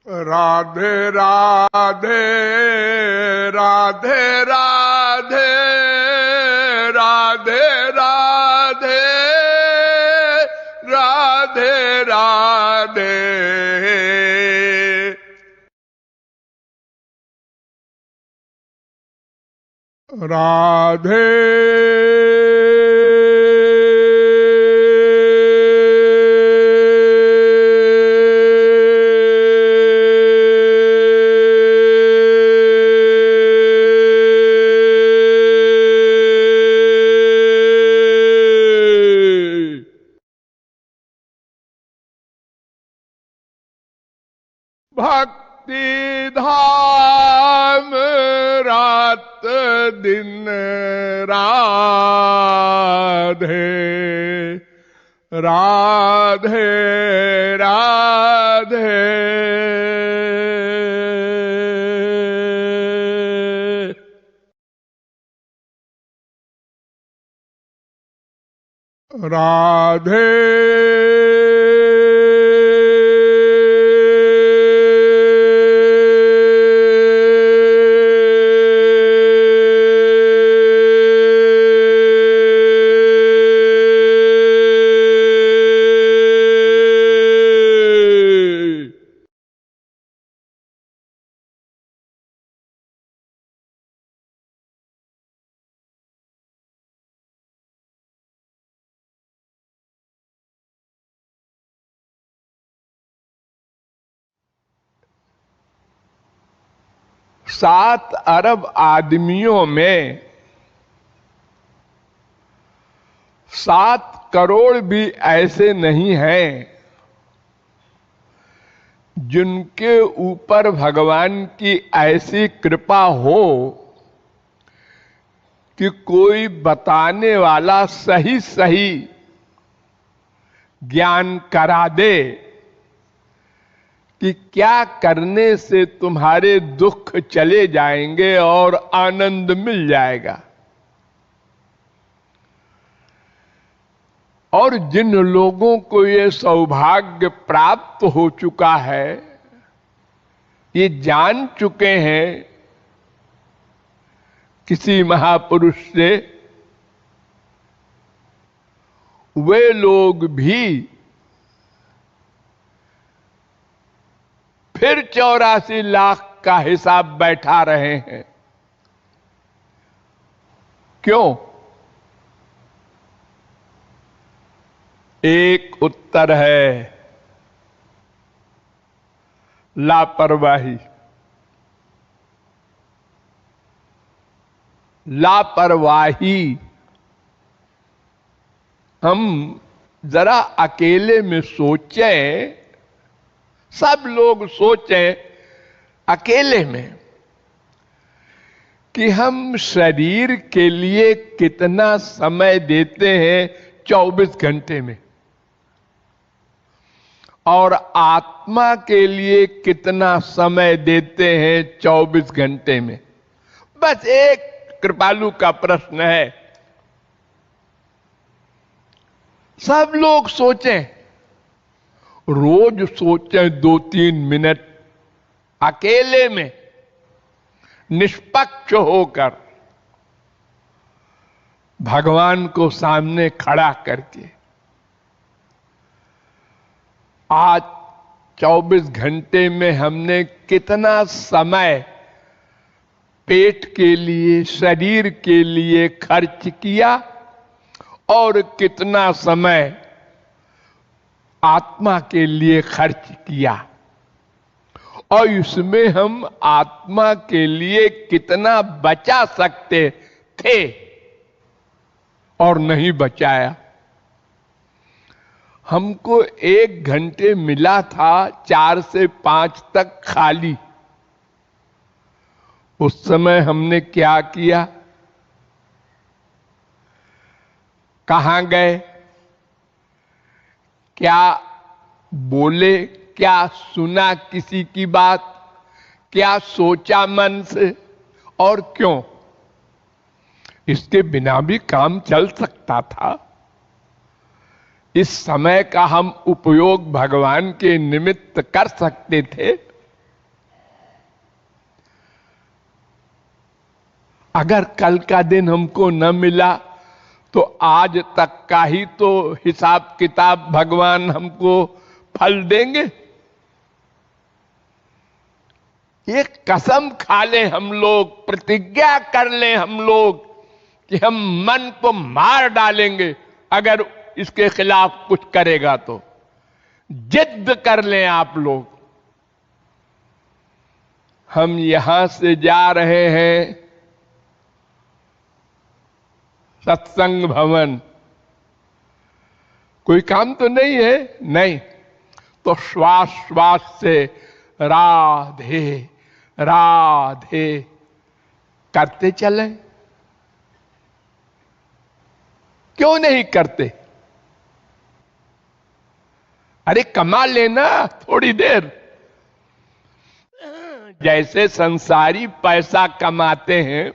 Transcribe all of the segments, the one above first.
राधे राधे राधे राधे राधे राधे राधे राधे राधे भक्ति धाम रात दिन राधे राधे राधे राधे सात अरब आदमियों में 7 करोड़ भी ऐसे नहीं हैं जिनके ऊपर भगवान की ऐसी कृपा हो कि कोई बताने वाला सही सही ज्ञान करा दे कि क्या करने से तुम्हारे दुख चले जाएंगे और आनंद मिल जाएगा। और जिन लोगों को ये सौभाग्य प्राप्त हो चुका है, ये जान चुके हैं किसी महापुरुष से, वे लोग भी फिर 84 लाख का हिसाब बैठा रहे हैं। क्यों? एक उत्तर है लापरवाही। लापरवाही। हम जरा अकेले में सोचें, सब लोग सोचें अकेले में कि हम शरीर के लिए कितना समय देते हैं 24 घंटे में, और आत्मा के लिए कितना समय देते हैं 24 घंटे में। बस एक कृपालु का प्रश्न है। सब लोग सोचें, रोज सोचें 2-3 मिनट अकेले में निष्पक्ष होकर, भगवान को सामने खड़ा करके। आज 24 घंटे में हमने कितना समय पेट के लिए, शरीर के लिए खर्च किया और कितना समय आत्मा के लिए खर्च किया, और इसमें हम आत्मा के लिए कितना बचा सकते थे और नहीं बचाया। हमको 1 घंटे मिला था 4 से 5 तक खाली। उस समय हमने क्या किया? कहां गए? क्या बोले? क्या सुना किसी की बात? क्या सोचा मन से? और क्यों? इसके बिना भी काम चल सकता था। इस समय का हम उपयोग भगवान के निमित्त कर सकते थे। अगर कल का दिन हमको न मिला तो आज तक का ही तो हिसाब किताब भगवान हमको फल देंगे। ये कसम खा ले हम लोग, प्रतिज्ञा कर ले हम लोग कि हम मन को मार डालेंगे अगर इसके खिलाफ कुछ करेगा तो। जिद कर लें आप लोग। हम यहां से जा रहे हैं सत्संग भवन, कोई काम तो नहीं है, नहीं, तो श्वास श्वास से राधे राधे करते चलें। क्यों नहीं करते? अरे कमा लेना थोड़ी देर। जैसे संसारी पैसा कमाते हैं,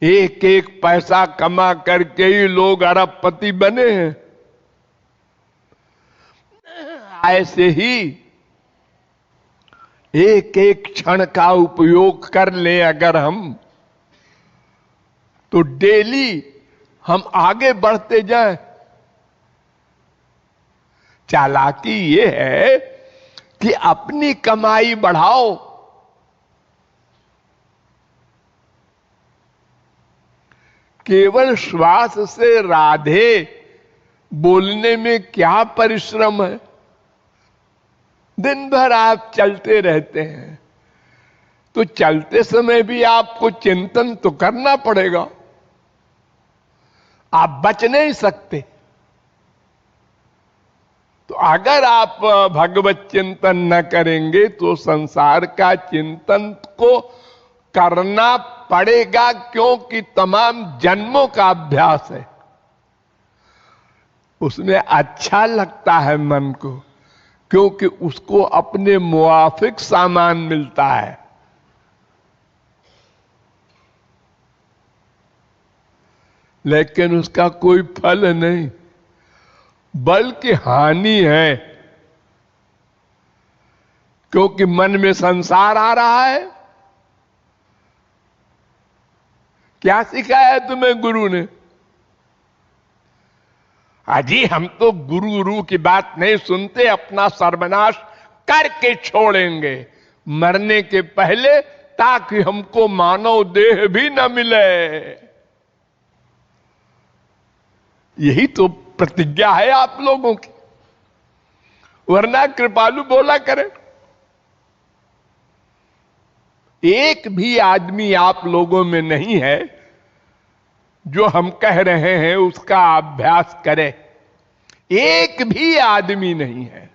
एक एक पैसा कमा करके ही लोग अरबपति बने हैं, ऐसे ही एक एक क्षण का उपयोग कर ले अगर हम, तो डेली हम आगे बढ़ते जाएं। चालाकी ये है कि अपनी कमाई बढ़ाओ, केवल श्वास से राधे बोलने में क्या परिश्रम है। दिन भर आप चलते रहते हैं, तो चलते समय भी आपको चिंतन तो करना पड़ेगा, आप बच नहीं सकते। तो अगर आप भगवत चिंतन न करेंगे तो संसार का चिंतन को करना पड़ेगा, क्योंकि तमाम जन्मों का अभ्यास है। उसमें अच्छा लगता है मन को, क्योंकि उसको अपने मुआफिक सामान मिलता है। लेकिन उसका कोई फल नहीं, बल्कि हानि है, क्योंकि मन में संसार आ रहा है। क्या सिखाया है तुम्हें गुरु ने? अजी हम तो गुरु गुरु की बात नहीं सुनते, अपना सर्वनाश करके छोड़ेंगे मरने के पहले, ताकि हमको मानव देह भी न मिले। यही तो प्रतिज्ञा है आप लोगों की, वरना कृपालु बोला करें। एक भी आदमी आप लोगों में नहीं है जो हम कह रहे हैं उसका अभ्यास करे, एक भी आदमी नहीं है।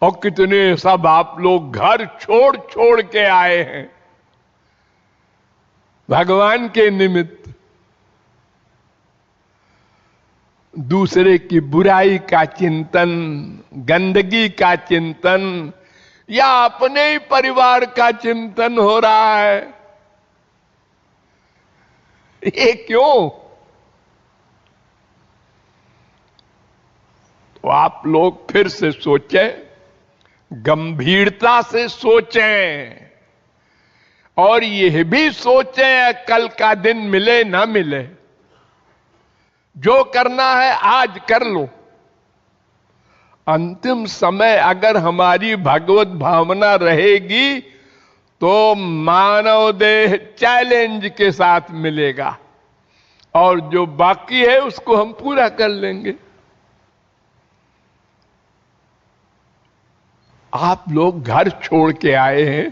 और कितने सब आप लोग घर छोड़ छोड़ के आए हैं भगवान के निमित्त। दूसरे की बुराई का चिंतन, गंदगी का चिंतन, या अपने ही परिवार का चिंतन हो रहा है। ये क्यों? तो आप लोग फिर से सोचें, गंभीरता से सोचें, और यह भी सोचें कल का दिन मिले ना मिले, जो करना है आज कर लो। अंतिम समय अगर हमारी भगवत भावना रहेगी तो मानव देह चैलेंज के साथ मिलेगा, और जो बाकी है उसको हम पूरा कर लेंगे। आप लोग घर छोड़ के आए हैं,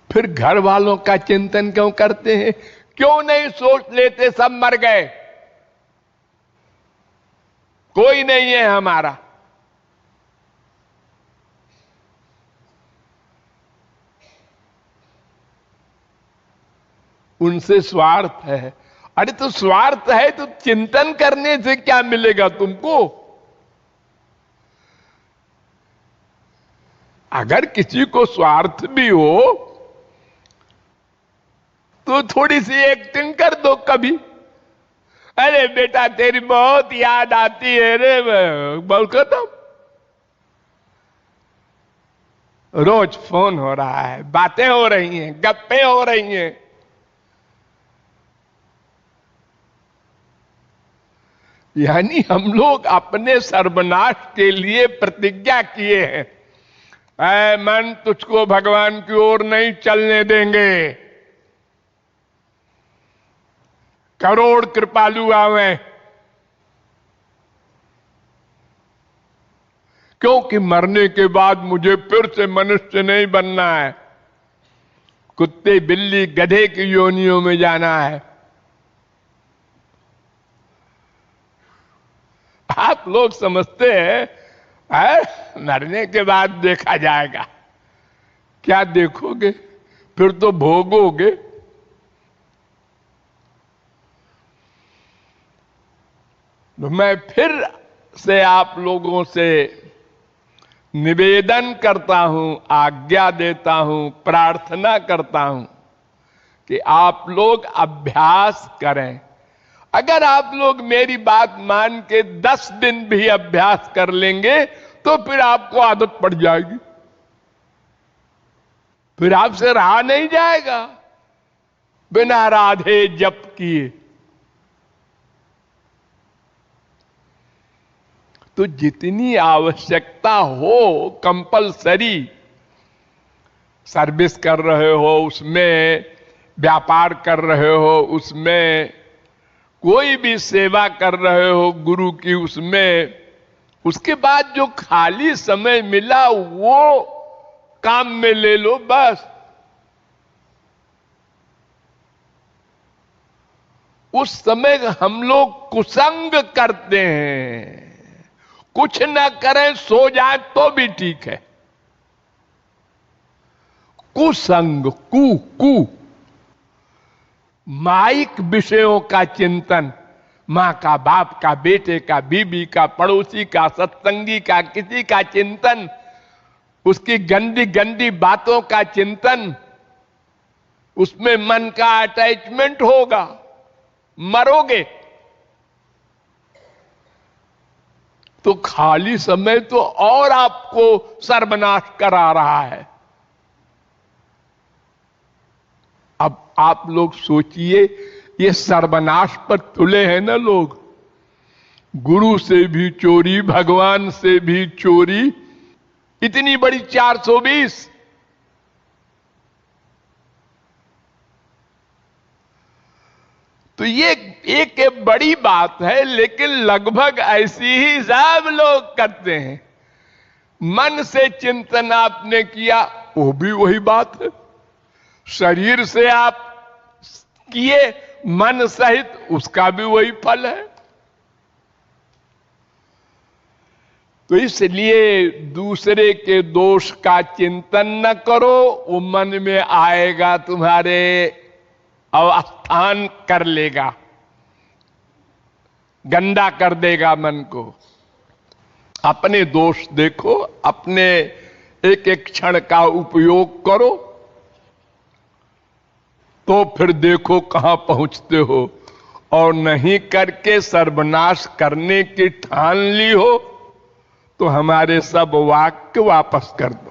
फिर घर वालों का चिंतन क्यों करते हैं? क्यों नहीं सोच लेते सब मर गए, कोई नहीं है हमारा? उनसे स्वार्थ है। अरे तो स्वार्थ है तो चिंतन करने से क्या मिलेगा तुमको? अगर किसी को स्वार्थ भी हो तो थोड़ी सी एक्टिंग कर दो कभी। अरे बेटा तेरी बहुत याद आती है रे, बोल खत्म। रोज फोन हो रहा है, बातें हो रही हैं, गप्पे हो रही हैं। यानी हम लोग अपने सर्वनाश के लिए प्रतिज्ञा किए हैं, ऐ मन तुझको भगवान की ओर नहीं चलने देंगे। करोड़ कृपालु आवे, क्योंकि मरने के बाद मुझे फिर से मनुष्य नहीं बनना है, कुत्ते बिल्ली गधे की योनियों में जाना है। आप लोग समझते हैं मरने के बाद देखा जाएगा। क्या देखोगे? फिर तो भोगोगे। तो मैं फिर से आप लोगों से निवेदन करता हूं, आज्ञा देता हूं, प्रार्थना करता हूं कि आप लोग अभ्यास करें। अगर आप लोग मेरी बात मान के 10 दिन भी अभ्यास कर लेंगे तो फिर आपको आदत पड़ जाएगी, फिर आपसे रहा नहीं जाएगा बिना राधे जप किए। तो जितनी आवश्यकता हो, कंपलसरी सर्विस कर रहे हो उसमें, व्यापार कर रहे हो उसमें, कोई भी सेवा कर रहे हो गुरु की उसमें, उसके बाद जो खाली समय मिला वो काम में ले लो बस। उस समय हम लोग कुसंग करते हैं, कुछ न करें सो जाए तो भी ठीक है। कुसंग, कु माइक विषयों का चिंतन, मां का, बाप का, बेटे का, बीबी का, पड़ोसी का, सत्संगी का, किसी का चिंतन, उसकी गंदी गंदी बातों का चिंतन, उसमें मन का अटैचमेंट होगा, मरोगे। तो खाली समय तो और आपको सर्वनाश करा रहा है। अब आप लोग सोचिए, ये सर्वनाश पर तुले हैं ना लोग, गुरु से भी चोरी, भगवान से भी चोरी, इतनी बड़ी 420। तो ये एक बड़ी बात है, लेकिन लगभग ऐसी ही सब लोग करते हैं। मन से चिंतन आपने किया, वो भी वही बात है। शरीर से आप किए मन सहित, उसका भी वही फल है। तो इसलिए दूसरे के दोष का चिंतन न करो, वो मन में आएगा तुम्हारे अवस्थान कर लेगा, गंदा कर देगा मन को। अपने दोष देखो, अपने एक एक क्षण का उपयोग करो, तो फिर देखो कहां पहुंचते हो। और नहीं करके सर्वनाश करने की ठान ली हो तो हमारे सब वाक्य वापस कर दो।